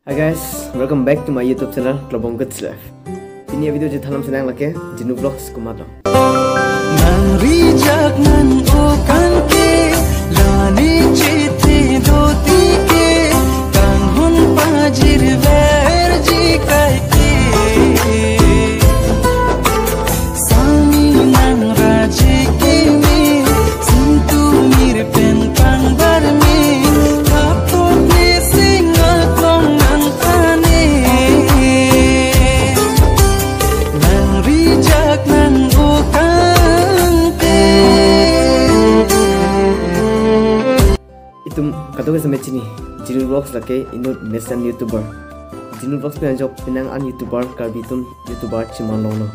Hi guys, welcome back to my YouTube channel Klobong Goods Life. Ini video je thalam senang lake Jinu Vlogs kumato. Nang rijak nan ukan ke lani chiti doti ke kang hun pajir verji kai ke sami nang raji ke me sintu mir pen pang bar me kapot ne singal kong nan tane nang rijak nan ukan Itum katoke sampai sini Jinu Vlogs lake inut mesan YouTuber. Jinu Vlogs pe najok pinang an YouTuber karbitum YouTuber cimalong.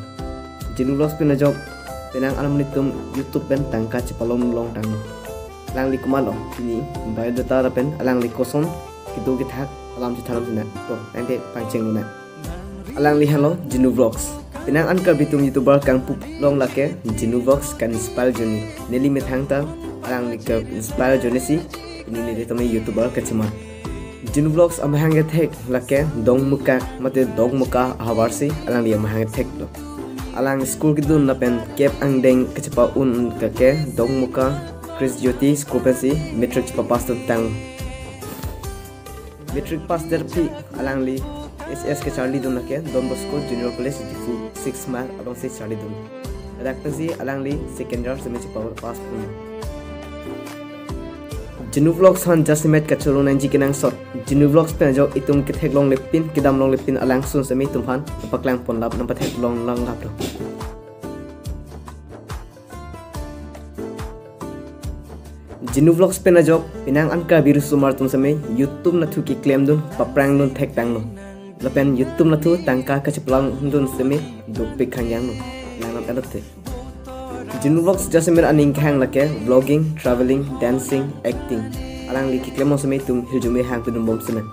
Jinu Vlogs pe najok pinang an menitum YouTube pen tangka cipalong long tang. Alang li kumalo ini biodata rapen alang li koson kitu kita alam citaram sina. To nanti pancing luna. Alang li hello Jinu Vlogs. Pinang an karbitum YouTuber kang pup long lake Jinu Vlogs kan inspire joni. Neli methang ta alang li ke inspire joni si. Ini ni tami YouTuber keciman. Jinu Vlogs am hange thek lake dong muka mate dog muka hawarsi alang dia hange thek lo. Alang school kidun na pen kep ang deng kecepa un kake dong muka Chris Jyoti school pensi metric cepa pas tentang metric pas derpi alang li SS ke Charlie dun lake Don Bosco Junior College di 6 mile abang 6 Charlie dun. Adak pensi alang li second year semi cepa pas pun. Jinu Vlogs han just met kacholong nanji kinang sot. Jinu Vlogs pe najok itum kithek long lepin kidam long lepin alang sun semi tum han paklang pon lap nampat hek long lang lap do. Jinu Vlogs pe najok pinang anka biru sumar tum semi YouTube na thu ki claim dun paprang dun thek tang no. Lapen YouTube na thu tangka kacheplang dun semi duk pik khang yang no. Lang nam alote. Jinu Vlogs just mir aning hang lake vlogging, traveling, dancing, acting. Alang li kiklemo seme tum hiljume hang tudum bom semen.